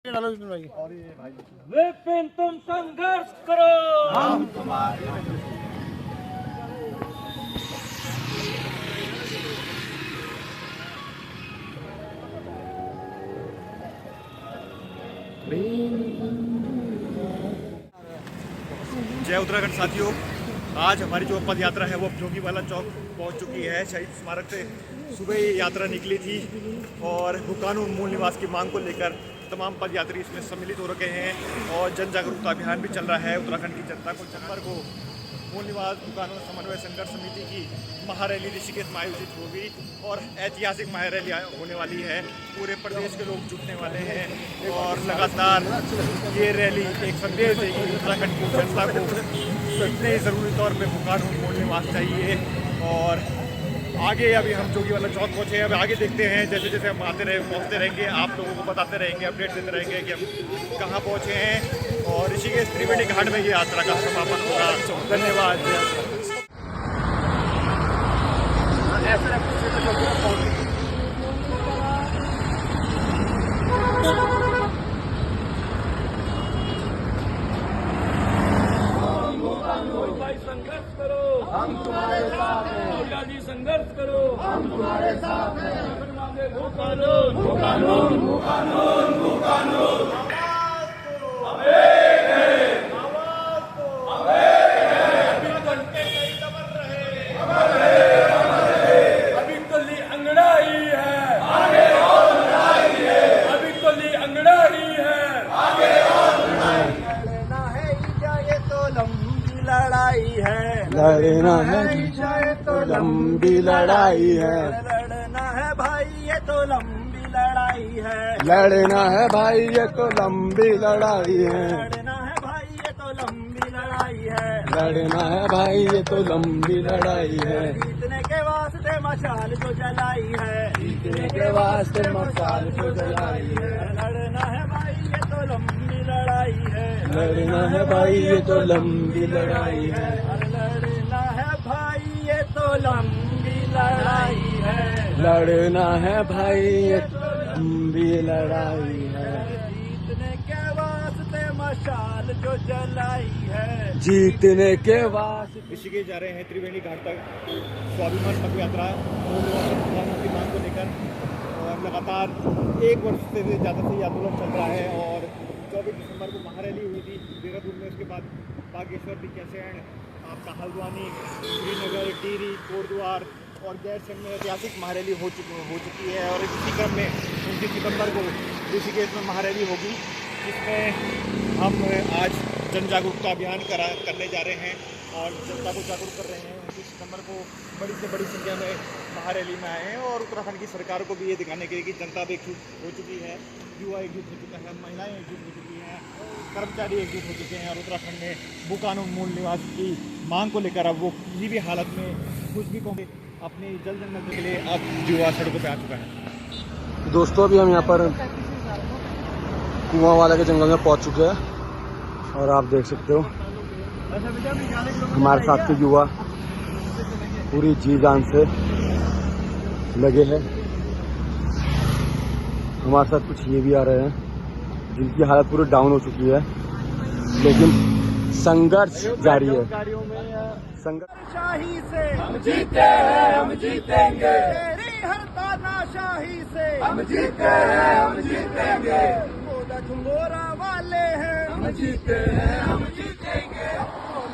विपिन तुम संघर्ष करो, हम तुम्हारे जय उत्तराखंड साथियों। आज हमारी जो पद यात्रा है वो जोगीवाला चौक पहुंच चुकी है। शहीद स्मारक से सुबह ही यात्रा निकली थी और कानून मूल निवास की मांग को लेकर तमाम पद यात्री इसमें सम्मिलित हो रखे हैं और जन जागरूकता अभियान भी चल रहा है। उत्तराखंड की जनता को जनवर को मूल निवास कानून समन्वय संघर्ष समिति की महारैली ऋषिकेश में आयोजित होगी और ऐतिहासिक महारैली होने वाली है। पूरे प्रदेश के लोग जुटने वाले हैं और लगातार ये रैली एक संदेश देगी उत्तराखंड की जनता को इतने ज़रूरी तौर पर कानून मूल निवास चाहिए। और आगे अभी हम जोगीवाला चौक पहुँचे हैं। अब आगे देखते हैं, जैसे जैसे हम आते पहुँचते रहेंगे, आप लोगों को बताते रहेंगे, अपडेट देते रहेंगे कि हम कहाँ पहुँचे हैं। और ऋषिकेश त्रिवेणी घाट में ये यात्रा का समापन होगा। धन्यवाद। संघर्ष करो, हम तुम्हारे साथ हैं। जी संघर्ष करो, हम तुम्हारे साथ हैं। वो कानून, वो कानून, वो कानून, वो कानून। अभी तो ली अंगड़ाई है, आगे और लड़ाई है। अभी तो ली अंगड़ाई है, आगे और लड़ाई। लड़ना है ये तो लंबी लड़ाई है, लड़ना है तो लंबी लड़ाई है, लड़ना है भाई ये तो लंबी लड़ाई है, लड़ना है भाई ये तो लंबी लड़ाई है, लड़ना है भाई ये तो लंबी लड़ाई है, लड़ना है भाई ये तो लंबी लड़ाई है। जीतने के वास्ते मशाल जो जलाई है, जीतने के वास्ते मशाल जो जलाई है, लड़ना है भाई ये तो लंबी लड़ाई है, लड़ना है भाई ये तो लंबी लड़ाई है, लड़ना है भाई ये तो लंबी लड़ाई है, लड़ना है भाई ये तो लंबी लड़ाई है। जीतने के वास्ते मशाल जो जलाई है, जीतने के वास्ते ऋषिकेश जा रहे हैं त्रिवेणी घाट तक स्वाभिमान पद यात्रा की मांग को लेकर। और लगातार एक वर्ष से ज़्यादा से ये आंदोलन चल रहा है और 24 दिसंबर को महारैली हुई थी देहरादून में। उसके बाद बागेश्वर, बीकानेर, आपका हल्द्वानी, श्रीनगर, टिहरी, कोटद्वार और गैरसैंण में ऐतिहासिक महारैली हो चुकी है। और इसी क्रम में 29 सितंबर को ऋषिकेश में महारैली होगी, जिसमें हम आज जन जागरूकता अभियान करने जा रहे हैं और जनता को जागरूक कर रहे हैं। 29 सितंबर को बड़ी से बड़ी संख्या में महारैली में आए हैं और उत्तराखंड की सरकार को भी ये दिखाने के लिए कि जनता भी एकजुट हो चुकी है, युवा एकजुट हो चुका है, महिलाएं एकजुट हो चुकी हैं, कर्मचारी एकजुट हो चुके हैं और उत्तराखंड में वो कानून मूल निवास की मांग को लेकर अब वो किसी भी हालत में कुछ भी कहोगे अपनी जल जंगल के लिए अब युवा सड़कों पर आ चुका है। दोस्तों अभी हम यहाँ पर कुआंवाला के जंगल में पहुँच चुके हैं और आप देख सकते हो हमारे साथ के युवा पूरी जी जान से लगे हैं। हमारे साथ कुछ ये भी आ रहे हैं जिनकी हालत पूरी डाउन हो चुकी है, लेकिन संघर्ष जारी है। शाही से हम जीते हैं, हम जीतेंगे। तेरी हर तानाशाही से हम जीते हैं, हम जीतेंगे। झुंगोरा वाले हैं, हम जीते हैं, हम जीतेंगे।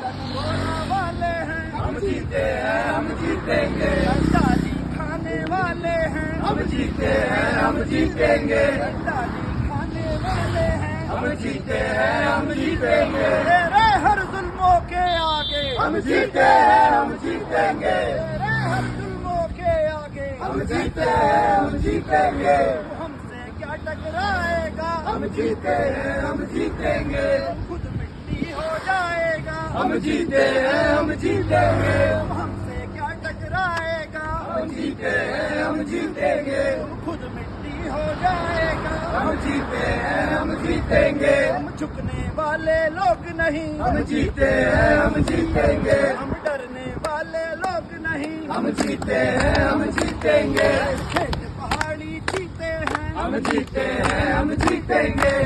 झुंगोरा वाले हैं, हम जीते हैं, हम जीतेंगे। डाली खाने वाले हैं, हम जीते हैं, हम जीतेंगे। डाली खाने वाले हैं, हम जीते हैं, हम जीतेंगे। तेरे हर जुल्मों के आगे हम जीते हैं, हम जीतेंगे। तेरे हर जुल्मों के आगे हम जीते हैं, हम जीतेंगे। हमसे क्या टकराएगा, हम जीते हैं, हम जीतेंगे। खुद मिट्टी हो जाएगा, हम जीते हैं, हम जीतेंगे। हमसे क्या टकराएगा, हम जीते हैं, हम जीतेंगे। खुद मिट्टी हो जाएगा, हम जीते हैं, हम जीतेंगे। हम झुकने वाले लोग नहीं, हम जीते हैं, हम जीतेंगे। हम डरने वाले लोग नहीं, हम जीते हैं, हम जीतेंगे। खेत पहाड़ी जीते हैं, हम जीते हैं, हम जीतेंगे।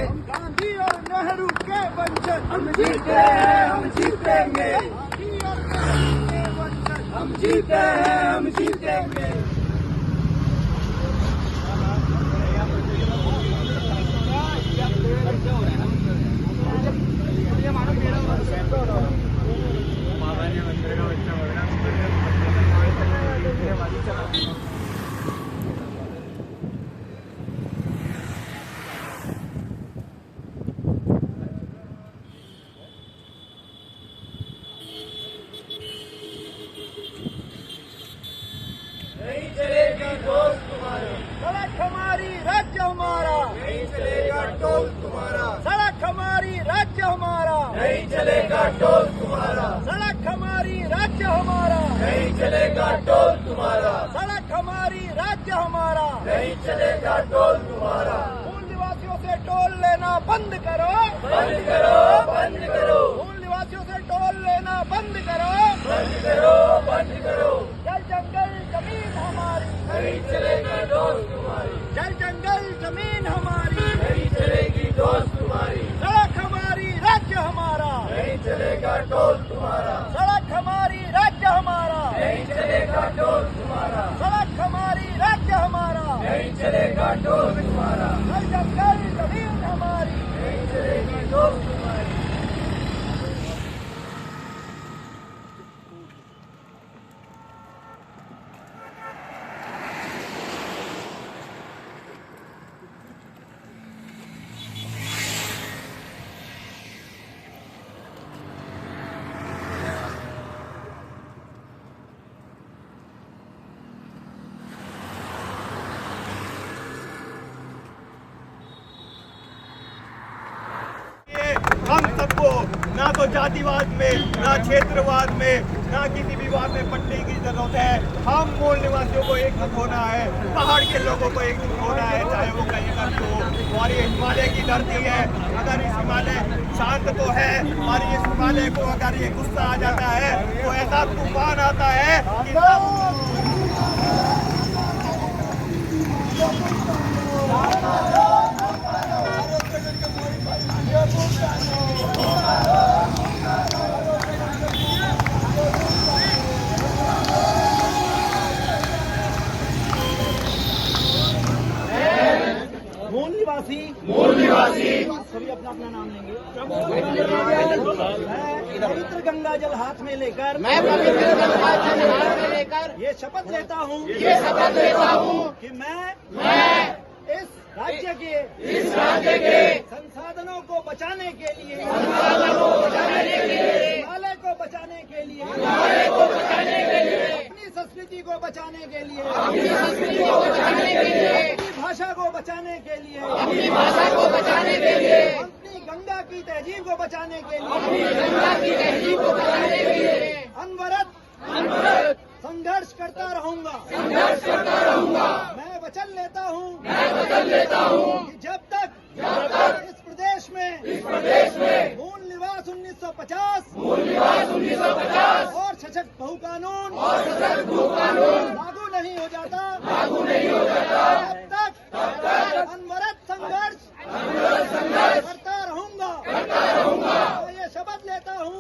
हम जीते हैं, हम जीतेंगे, हम जीते हैं, हम जीतेंगे। नहीं चलेगी दोस्त तुम्हारा, सड़क हमारी राज्य हमारा, नहीं चलेगा टोल तुम्हारा, सड़क हमारी राज्य हमारा, नहीं चलेगा टोल तुम्हारा, सड़क हमारी राज्य हमारा, नहीं चलेगा टोल तुम्हारा, सड़क हमारी राज्य हमारा, नहीं चलेगा टोल तुम्हारा। मूल निवासियों से टोल लेना बंद करो, बंद करो, बंद करो। मूल निवासियों से टोल लेना बंद करो, बंद करो, बंद करो। जल जंगल जमीन हमारी, नहीं चलेगी दोस्त तुम्हारी, जल जंगल जमीन हमारी, नहीं चलेगी दोस्त तुम्हारी, सड़क हमारी राज्य हमारा, नहीं चलेगा टोल तुम्हारा, सड़क हमारी राज्य हमारा, नहीं चलेगा टोल तुम्हारा, सड़क हमारी राज्य हमारा, नहीं चलेगा टोल तुम्हारा, जल जंगल जमीन हमारी, नहीं चलेगी दोस्त तुम्हारी। हम सबको ना तो जातिवाद में, ना क्षेत्रवाद में, ना किसी विवाद में पड़ने की जरूरत है। हम मूल निवासियों को एकजुट होना है, पहाड़ के लोगों को एकजुट होना है, चाहे वो कहीं का भी हो। और ये हिमालय की धरती है, अगर इस हिमालय शांत तो है, और इस हिमालय को अगर ये गुस्सा आ जाता है तो ऐसा तूफान आता है कि मूल निवासी सभी अपना अपना नाम लेंगे। मैं पवित्र गंगा जल हाथ में लेकर, मैं पवित्र गंगा जल हाथ में लेकर ये शपथ लेता हूँ, ये शपथ लेता हूँ कि मैं इस राज्य के संसाधनों को बचाने के लिए, हिमालय को बचाने के लिए, अपनी संस्कृति को बचाने के लिए, अपनी भाषा को बचाने के लिए, अपनी गंगा की तहजीब को बचाने के लिए अनवरत संघर्ष करता रहूंगा। मैं वचन लेता हूँ कि जब तक इस प्रदेश में मूल निवास 1950 और सशक्त बहु कानून लागू नहीं हो जाता, तब तक अनवरत संघर्ष करता रहूंगा। मैं ये शपथ लेता हूँ,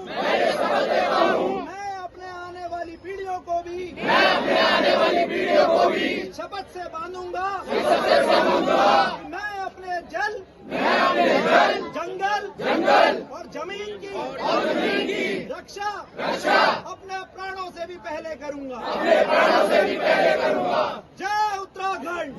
मैं अपने आने वाली पीढ़ियों को भी शपथ से बांधूंगा। मैं अपने जल, जंगल और जमीन की रक्षा अपने प्राणों से भी पहले करूंगा। जय उत्तराखंड।